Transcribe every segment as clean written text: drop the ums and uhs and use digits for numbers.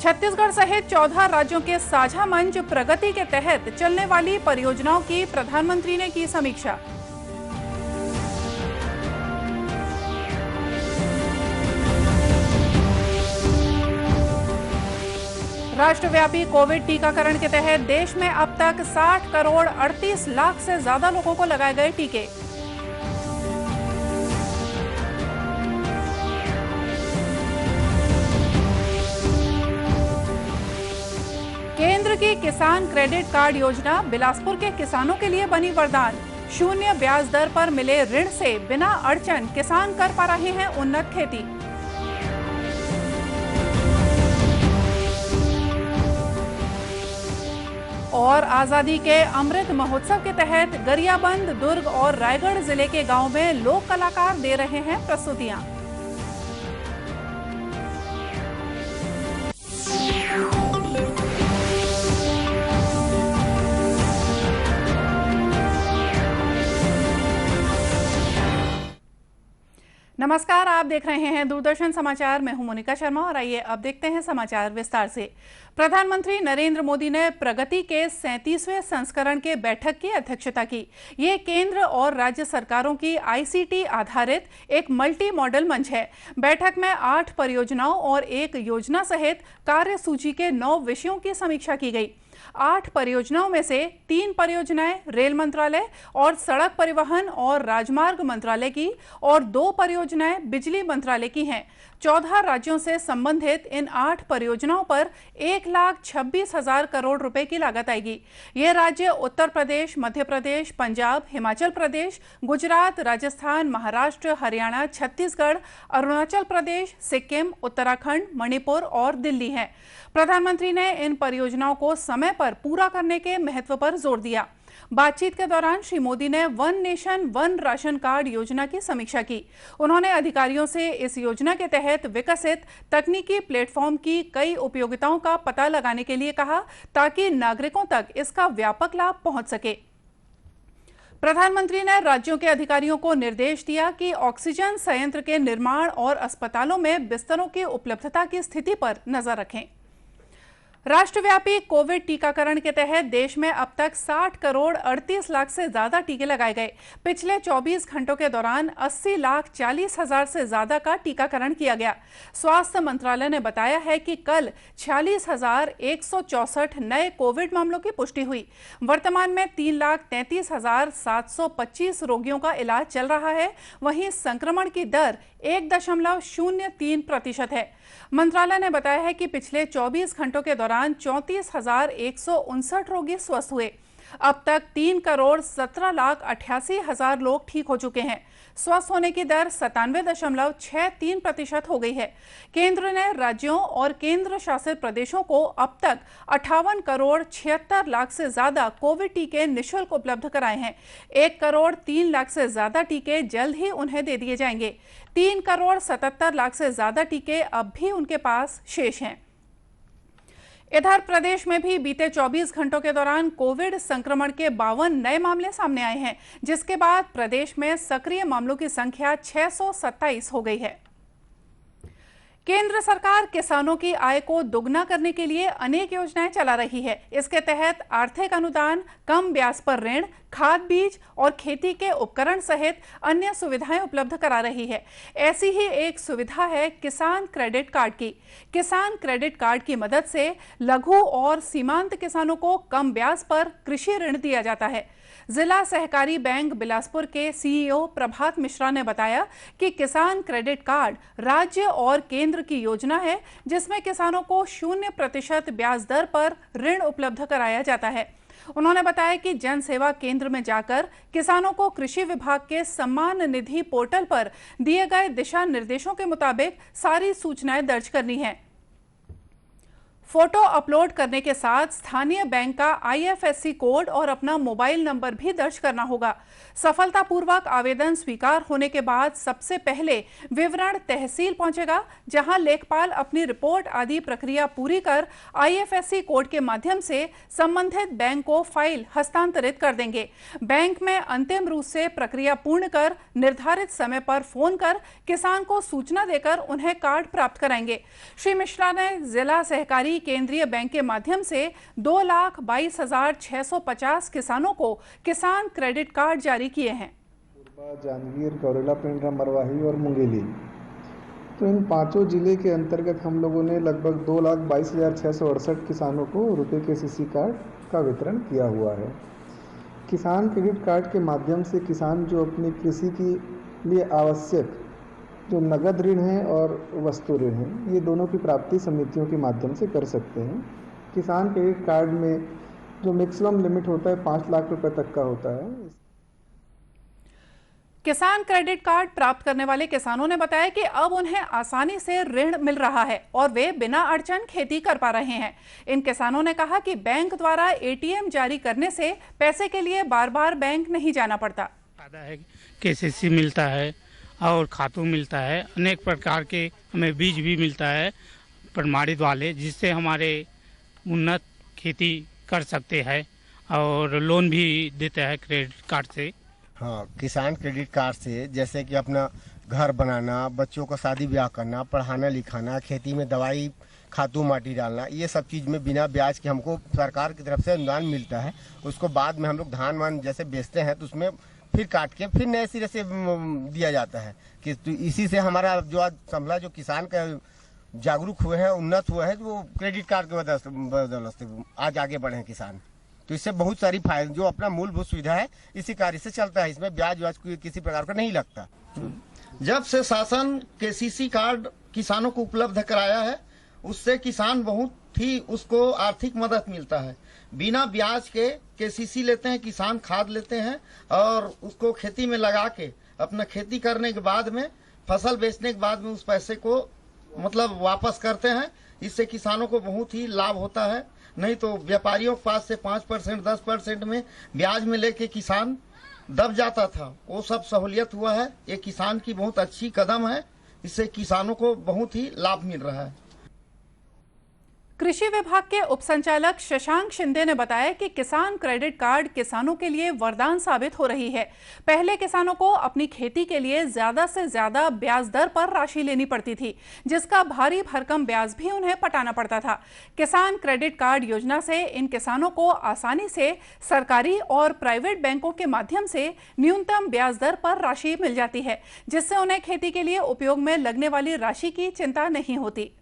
छत्तीसगढ़ सहित 14 राज्यों के साझा मंच प्रगति के तहत चलने वाली परियोजनाओं की प्रधानमंत्री ने की समीक्षा। राष्ट्रव्यापी कोविड टीकाकरण के तहत देश में अब तक 60 करोड़ 38 लाख से ज्यादा लोगों को लगाए गए टीके। केंद्र की किसान क्रेडिट कार्ड योजना बिलासपुर के किसानों के लिए बनी वरदान। शून्य ब्याज दर पर मिले ऋण से बिना अड़चन किसान कर पा रहे हैं उन्नत खेती। और आजादी के अमृत महोत्सव के तहत गरियाबंद, दुर्ग और रायगढ़ जिले के गांव में लोक कलाकार दे रहे हैं प्रस्तुतियां। नमस्कार, आप देख रहे हैं दूरदर्शन समाचार। मैं हूं मोनिका शर्मा और आइए अब देखते हैं समाचार विस्तार से। प्रधानमंत्री नरेंद्र मोदी ने प्रगति के 37वें संस्करण के बैठक की अध्यक्षता की। ये केंद्र और राज्य सरकारों की आईसीटी आधारित एक मल्टी मॉडल मंच है। बैठक में 8 परियोजनाओं और एक योजना सहित कार्यसूची के 9 विषयों की समीक्षा की गई। 8 परियोजनाओं में से 3 परियोजनाएं रेल मंत्रालय और सड़क परिवहन और राजमार्ग मंत्रालय की और 2 परियोजनाएं बिजली मंत्रालय की हैं। 14 राज्यों से संबंधित इन 8 परियोजनाओं पर 1,26,000 करोड़ रुपए की लागत आएगी। ये राज्य उत्तर प्रदेश, मध्य प्रदेश, पंजाब, हिमाचल प्रदेश, गुजरात, राजस्थान, महाराष्ट्र, हरियाणा, छत्तीसगढ़, अरुणाचल प्रदेश, सिक्किम, उत्तराखंड, मणिपुर और दिल्ली हैं। प्रधानमंत्री ने इन परियोजनाओं को समय पर पूरा करने के महत्व पर जोर दिया। बातचीत के दौरान श्री मोदी ने one nation one ration card योजना की समीक्षा की। उन्होंने अधिकारियों से इस योजना के तहत विकसित तकनीकी प्लेटफॉर्म की कई उपयोगिताओं का पता लगाने के लिए कहा, ताकि नागरिकों तक इसका व्यापक लाभ पहुंच सके। प्रधानमंत्री ने राज्यों के अधिकारियों को निर्देश दिया कि ऑक्सीजन संयंत्र के निर्माण और अस्पतालों में बिस्तरों की उपलब्धता की स्थिति पर नजर रखें। राष्ट्रव्यापी कोविड टीकाकरण के तहत देश में अब तक 60 करोड़ 38 लाख से ज्यादा टीके लगाए गए। पिछले 24 घंटों के दौरान 80,40,000 से ज्यादा का टीकाकरण किया गया। स्वास्थ्य मंत्रालय ने बताया है कि कल 46,164 नए कोविड मामलों की पुष्टि हुई। वर्तमान में 3,33,725 रोगियों का इलाज चल रहा है। वहीं संक्रमण की दर 1.03% है। मंत्रालय ने बताया है कि पिछले 24 घंटों के दौरान 34,159 रोगी स्वस्थ हुए। अब तक 3 करोड़ 17,88,000 लोग ठीक हो चुके हैं। स्वस्थ होने की दर 97.63% हो गई है। केंद्र ने राज्यों और केंद्र शासित प्रदेशों को अब तक 58 करोड़ 76 लाख से ज्यादा कोविड टीके निःशुल्क उपलब्ध कराए हैं। 1 करोड़ 3 लाख से ज्यादा टीके जल्द ही उन्हें दे दिए जाएंगे। 3 करोड़ 77 लाख से ज्यादा टीके अब भी उनके पास शेष हैं। इधर प्रदेश में भी बीते 24 घंटों के दौरान कोविड संक्रमण के 52 नए मामले सामने आए हैं, जिसके बाद प्रदेश में सक्रिय मामलों की संख्या 627 हो गई है। केंद्र सरकार किसानों की आय को दोगुना करने के लिए अनेक योजनाएं चला रही है। इसके तहत आर्थिक अनुदान, कम ब्याज पर ऋण, खाद बीज और खेती के उपकरण सहित अन्य सुविधाएं उपलब्ध करा रही है। ऐसी ही एक सुविधा है किसान क्रेडिट कार्ड की। किसान क्रेडिट कार्ड की मदद से लघु और सीमांत किसानों को कम ब्याज पर कृषि ऋण दिया जाता है। जिला सहकारी बैंक बिलासपुर के सीईओ प्रभात मिश्रा ने बताया कि किसान क्रेडिट कार्ड राज्य और केंद्र की योजना है, जिसमें किसानों को 0% ब्याज दर पर ऋण उपलब्ध कराया जाता है। उन्होंने बताया कि जन सेवा केंद्र में जाकर किसानों को कृषि विभाग के सम्मान निधि पोर्टल पर दिए गए दिशा निर्देशों के मुताबिक सारी सूचनाएं दर्ज करनी है। फोटो अपलोड करने के साथ स्थानीय बैंक का आईएफएससी कोड और अपना मोबाइल नंबर भी दर्ज करना होगा। सफलतापूर्वक आवेदन स्वीकार होने के बाद सबसे पहले विवरण तहसील पहुंचेगा, जहां लेखपाल अपनी रिपोर्ट आदि प्रक्रिया पूरी कर आईएफएससी कोड के माध्यम से संबंधित बैंक को फाइल हस्तांतरित कर देंगे। बैंक में अंतिम रूप से प्रक्रिया पूर्ण कर निर्धारित समय पर फोन कर किसान को सूचना देकर उन्हें कार्ड प्राप्त कराएंगे। श्री मिश्रा ने जिला सहकारी जारी केंद्रीय बैंक के माध्यम से 2,22,650 किसानों को किसान क्रेडिट कार्ड जारी किए हैं। जांजगीर, गौरेला, पिंडरा, मरवाही और मुंगेली, तो इन पांचों जिले के अंतर्गत हम लोगों ने लगभग 2,22,668 किसानों को रुपए के सीसी कार्ड का वितरण किया हुआ है। किसान क्रेडिट कार्ड के माध्यम से किसान जो अपनी कृषि के लिए आवश्यक जो नगद ऋण है और वस्तु ऋण है, ये दोनों की प्राप्ति समितियों के माध्यम से कर सकते हैं। किसान क्रेडिट कार्ड में जो मैक्सिमम लिमिट होता है 5 लाख रुपए तक का होता है। किसान क्रेडिट कार्ड प्राप्त करने वाले किसानों ने बताया कि अब उन्हें आसानी से ऋण मिल रहा है और वे बिना अड़चन खेती कर पा रहे हैं। इन किसानों ने कहा कि बैंक द्वारा एटीएम जारी करने से पैसे के लिए बार बार बैंक नहीं जाना पड़ता। फायदा है, केसीसी मिलता है और खातू मिलता है, अनेक प्रकार के हमें बीज भी मिलता है प्रमाणित वाले, जिससे हमारे उन्नत खेती कर सकते हैं और लोन भी देता है क्रेडिट कार्ड से। हाँ, किसान क्रेडिट कार्ड से जैसे कि अपना घर बनाना, बच्चों का शादी ब्याह करना, पढ़ाना लिखाना, खेती में दवाई खातू माटी डालना, ये सब चीज़ में बिना ब्याज के हमको सरकार की तरफ से अनुदान मिलता है। उसको बाद में हम लोग धान वान जैसे बेचते हैं तो उसमें फिर काट के फिर नए सिरे से दिया जाता है कि तो इसी से हमारा जो आज संभला जो किसान का जागरूक हुए हैं, उन्नत हुए हैं, वो क्रेडिट कार्ड की बदौलत से आज आगे बढ़े हैं किसान। तो इससे बहुत सारी फायदे, जो अपना मूलभूत सुविधा है इसी कार्य से चलता है, इसमें ब्याज व्याज किसी प्रकार का नहीं लगता। जब से शासन केसीसी कार्ड किसानों को उपलब्ध कराया है, उससे किसान बहुत ही उसको आर्थिक मदद मिलता है। बिना ब्याज के केसीसी लेते हैं, किसान खाद लेते हैं और उसको खेती में लगा के अपना खेती करने के बाद में फसल बेचने के बाद में उस पैसे को मतलब वापस करते हैं। इससे किसानों को बहुत ही लाभ होता है। नहीं तो व्यापारियों के पास से 5% 10% में ब्याज में लेके किसान दब जाता था। वो सब सहूलियत हुआ है, ये किसान की बहुत अच्छी कदम है। इससे किसानों को बहुत ही लाभ मिल रहा है। कृषि विभाग के उप संचालक शशांक शिंदे ने बताया कि किसान क्रेडिट कार्ड किसानों के लिए वरदान साबित हो रही है। पहले किसानों को अपनी खेती के लिए ज्यादा से ज्यादा ब्याज दर पर राशि लेनी पड़ती थी, जिसका भारी भरकम ब्याज भी उन्हें पटाना पड़ता था। किसान क्रेडिट कार्ड योजना से इन किसानों को आसानी से सरकारी और प्राइवेट बैंकों के माध्यम से न्यूनतम ब्याज दर पर राशि मिल जाती है, जिससे उन्हें खेती के लिए उपयोग में लगने वाली राशि की चिंता नहीं होती।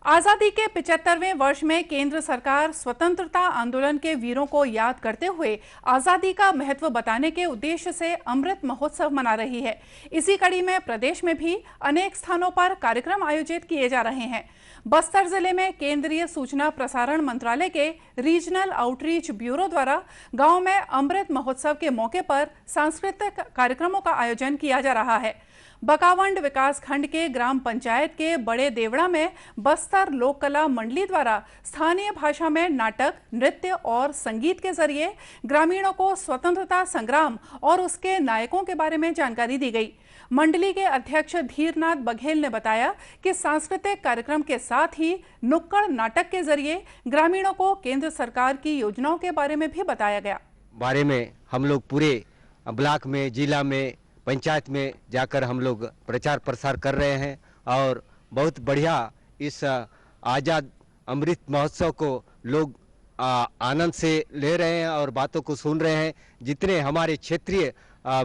आजादी के 75वें वर्ष में केंद्र सरकार स्वतंत्रता आंदोलन के वीरों को याद करते हुए आजादी का महत्व बताने के उद्देश्य से अमृत महोत्सव मना रही है। इसी कड़ी में प्रदेश में भी अनेक स्थानों पर कार्यक्रम आयोजित किए जा रहे हैं। बस्तर जिले में केंद्रीय सूचना प्रसारण मंत्रालय के रीजनल आउटरीच ब्यूरो द्वारा गांव में अमृत महोत्सव के मौके पर सांस्कृतिक कार्यक्रमों का आयोजन किया जा रहा है। बकावंड विकास खंड के ग्राम पंचायत के बड़े देवड़ा में बस्तर लोक कला मंडली द्वारा स्थानीय भाषा में नाटक, नृत्य और संगीत के जरिए ग्रामीणों को स्वतंत्रता संग्राम और उसके नायकों के बारे में जानकारी दी गई। मंडली के अध्यक्ष धीरनाथ बघेल ने बताया कि सांस्कृतिक कार्यक्रम के साथ ही नुक्कड़ नाटक के जरिए ग्रामीणों को केंद्र सरकार की योजनाओं के बारे में भी बताया गया। बारे में हम लोग पूरे ब्लॉक में, जिला में, पंचायत में जाकर हम लोग प्रचार प्रसार कर रहे हैं और बहुत बढ़िया इस आज़ाद अमृत महोत्सव को लोग आनंद से ले रहे हैं और बातों को सुन रहे हैं। जितने हमारे क्षेत्रीय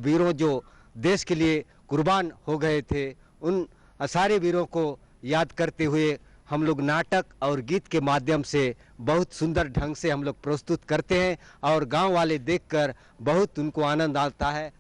वीरों जो देश के लिए कुर्बान हो गए थे, उन सारे वीरों को याद करते हुए हम लोग नाटक और गीत के माध्यम से बहुत सुंदर ढंग से हम लोग प्रस्तुत करते हैं और गांव वाले देखकर बहुत उनको आनंद आता है।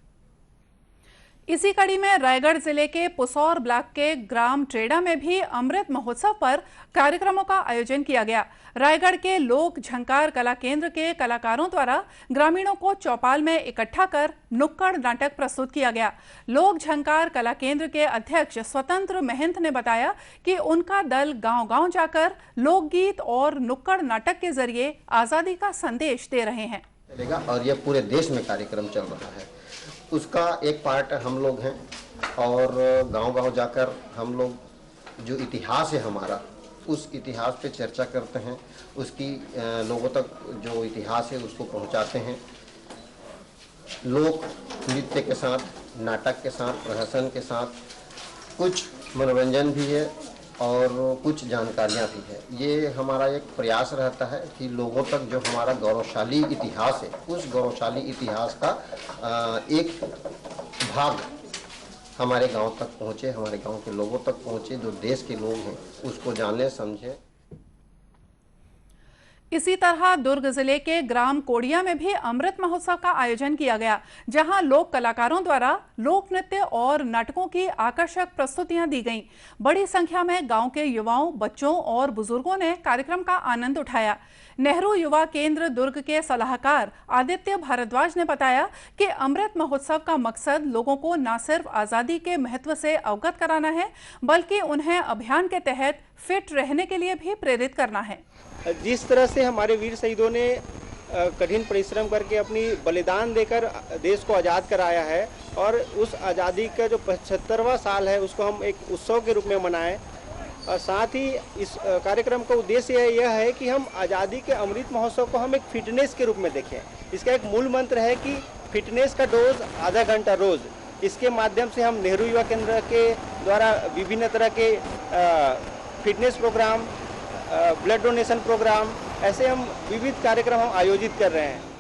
इसी कड़ी में रायगढ़ जिले के पुसौर ब्लॉक के ग्राम ट्रेडा में भी अमृत महोत्सव पर कार्यक्रमों का आयोजन किया गया। रायगढ़ के लोक झंकार कला केंद्र के कलाकारों द्वारा ग्रामीणों को चौपाल में इकट्ठा कर नुक्कड़ नाटक प्रस्तुत किया गया। लोक झंकार कला केंद्र के अध्यक्ष स्वतंत्र महंत ने बताया कि उनका दल गांव-गांव जाकर लोकगीत और नुक्कड़ नाटक के जरिए आजादी का संदेश दे रहे हैं। और यह पूरे देश में कार्यक्रम चल रहा है, उसका एक पार्ट हम लोग हैं और गांव-गांव जाकर हम लोग जो इतिहास है हमारा, उस इतिहास पे चर्चा करते हैं, उसकी लोगों तक जो इतिहास है उसको पहुंचाते हैं। लोक नृत्य के साथ, नाटक के साथ, प्रहसन के साथ कुछ मनोरंजन भी है और कुछ जानकारियाँ भी है। ये हमारा एक प्रयास रहता है कि लोगों तक जो हमारा गौरवशाली इतिहास है, उस गौरवशाली इतिहास का एक भाग हमारे गांव तक पहुँचे, हमारे गांव के लोगों तक पहुँचे, जो देश के लोग हैं उसको जाने समझे। इसी तरह दुर्ग जिले के ग्राम कोड़िया में भी अमृत महोत्सव का आयोजन किया गया, जहां लोक कलाकारों द्वारा लोक नृत्य और नाटकों की आकर्षक प्रस्तुतियां दी गईं। बड़ी संख्या में गांव के युवाओं, बच्चों और बुजुर्गों ने कार्यक्रम का आनंद उठाया। नेहरू युवा केंद्र दुर्ग के सलाहकार आदित्य भारद्वाज ने बताया कि अमृत महोत्सव का मकसद लोगों को न सिर्फ आज़ादी के महत्व से अवगत कराना है, बल्कि उन्हें अभियान के तहत फिट रहने के लिए भी प्रेरित करना है। जिस तरह से हमारे वीर शहीदों ने कठिन परिश्रम करके अपनी बलिदान देकर देश को आज़ाद कराया है, और उस आज़ादी का जो 75वां साल है उसको हम एक उत्सव के रूप में मनाएं, और साथ ही इस कार्यक्रम का उद्देश्य यह है कि हम आज़ादी के अमृत महोत्सव को हम एक फिटनेस के रूप में देखें। इसका एक मूल मंत्र है कि फिटनेस का डोज आधा घंटा रोज़। इसके माध्यम से हम नेहरू युवा केंद्र के द्वारा विभिन्न तरह के fitness program, blood donation program, ऐसे हम विविध कार्यक्रम हम आयोजित कर रहे हैं।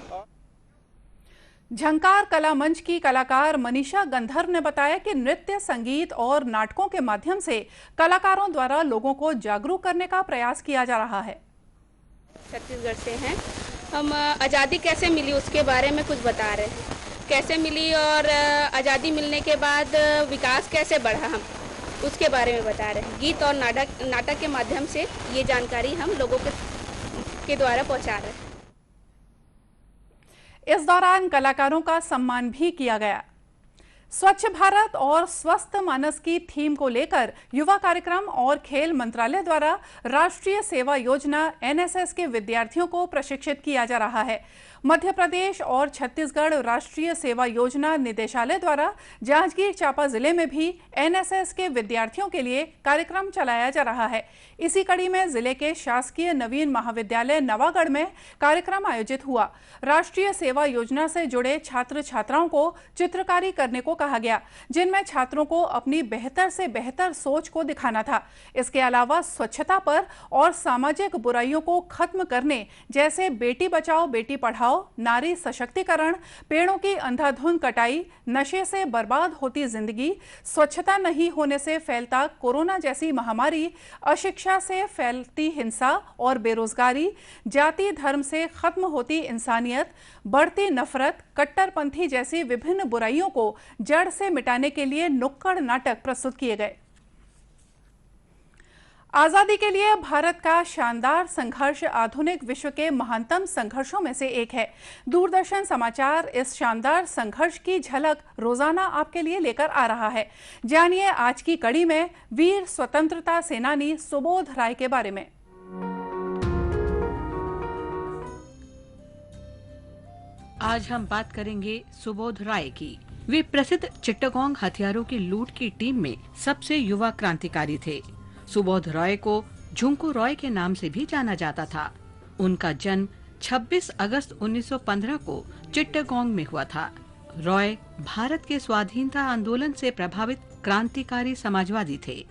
झंकार कला मंच की कलाकार मनीषा गंधर्व ने बताया कि नृत्य, संगीत और नाटकों के माध्यम से कलाकारों द्वारा लोगों को जागरूक करने का प्रयास किया जा रहा है। छत्तीसगढ़ से हैं हम। आज़ादी कैसे मिली उसके बारे में कुछ बता रहे हैं, कैसे मिली और आज़ादी मिलने के बाद विकास कैसे बढ़ा, हम उसके बारे में बता रहे हैं। गीत और नाटक के माध्यम से ये जानकारी हम लोगों के द्वारा पहुंचा रहे हैं। इस दौरान कलाकारों का सम्मान भी किया गया। स्वच्छ भारत और स्वस्थ मानस की थीम को लेकर युवा कार्यक्रम और खेल मंत्रालय द्वारा राष्ट्रीय सेवा योजना NSS के विद्यार्थियों को प्रशिक्षित किया जा रहा है। मध्य प्रदेश और छत्तीसगढ़ राष्ट्रीय सेवा योजना निदेशालय द्वारा जांजगीर चांपा जिले में भी NSS के विद्यार्थियों के लिए कार्यक्रम चलाया जा रहा है। इसी कड़ी में जिले के शासकीय नवीन महाविद्यालय नवागढ़ में कार्यक्रम आयोजित हुआ। राष्ट्रीय सेवा योजना से जुड़े छात्र छात्राओं को चित्रकारी करने को कहा गया, जिनमें छात्रों को अपनी बेहतर से बेहतर सोच को दिखाना था। इसके अलावा स्वच्छता पर और सामाजिक बुराइयों को खत्म करने जैसे बेटी बचाओ बेटी पढ़ाओ, नारी सशक्तिकरण, पेड़ों की अंधाधुंध कटाई, नशे से बर्बाद होती जिंदगी, स्वच्छता नहीं होने से फैलता कोरोना जैसी महामारी, अशिक्षा से फैलती हिंसा और बेरोजगारी, जाति धर्म से खत्म होती इंसानियत, बढ़ती नफरत, कट्टरपंथी जैसी विभिन्न बुराइयों को जड़ से मिटाने के लिए नुक्कड़ नाटक प्रस्तुत किए गए। आजादी के लिए भारत का शानदार संघर्ष आधुनिक विश्व के महानतम संघर्षों में से एक है। दूरदर्शन समाचार इस शानदार संघर्ष की झलक रोजाना आपके लिए लेकर आ रहा है। जानिए आज की कड़ी में वीर स्वतंत्रता सेनानी सुबोध राय के बारे में। आज हम बात करेंगे सुबोध राय की। वे प्रसिद्ध चिट्टागोंग हथियारों की लूट की टीम में सबसे युवा क्रांतिकारी थे। सुबोध रॉय को झुंकू रॉय के नाम से भी जाना जाता था। उनका जन्म 26 अगस्त 1915 को चिट्टागोंग में हुआ था। रॉय भारत के स्वाधीनता आंदोलन से प्रभावित क्रांतिकारी समाजवादी थे।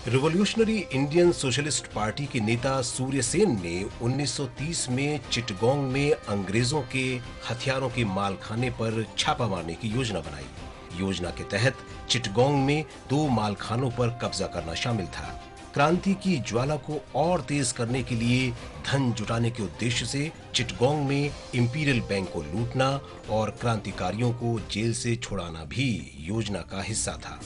रिवॉल्यूशनरी इंडियन सोशलिस्ट पार्टी के नेता सूर्य सेन ने 1930 में चिट्टागोंग में अंग्रेजों के हथियारों के मालखाने पर छापा मारने की योजना बनाई। योजना के तहत चिट्टागोंग में 2 मालखानों पर कब्जा करना शामिल था। क्रांति की ज्वाला को और तेज करने के लिए धन जुटाने के उद्देश्य से चिट्टागोंग में इंपीरियल बैंक को लूटना और क्रांतिकारियों को जेल से छुड़ाना भी योजना का हिस्सा था।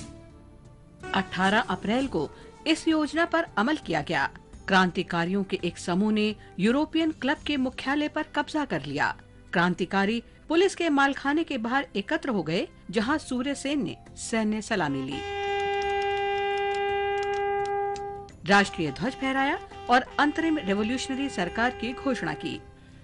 18 अप्रैल को इस योजना पर अमल किया गया। क्रांतिकारियों के एक समूह ने यूरोपियन क्लब के मुख्यालय पर कब्जा कर लिया। क्रांतिकारी पुलिस के मालखाने के बाहर एकत्र हो गए, जहां सूर्य सेन ने सैन्य सलामी ली, राष्ट्रीय ध्वज फहराया और अंतरिम रेवोल्यूशनरी सरकार की घोषणा की।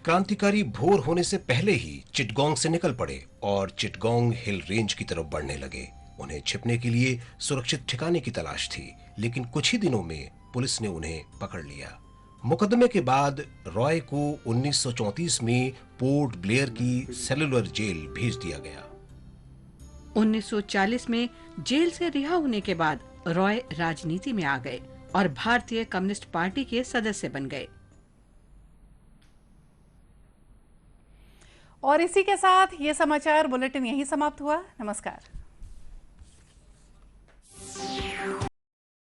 क्रांतिकारी भोर होने से पहले ही चिट्टागोंग से निकल पड़े और चिट्टागोंग हिल रेंज की तरफ बढ़ने लगे। उन्हें छिपने के लिए सुरक्षित ठिकाने की तलाश थी, लेकिन कुछ ही दिनों में पुलिस ने उन्हें पकड़ लिया। मुकदमे के बाद रॉय को 1934 में पोर्ट ब्लेयर की सेलुलर जेल भेज दिया गया। 1940 में जेल से रिहा होने के बाद रॉय राजनीति में आ गए। और भारतीय कम्युनिस्ट पार्टी के सदस्य बन गए। और इसी के साथ ये समाचार बुलेटिन यहीं समाप्त हुआ। नमस्कार।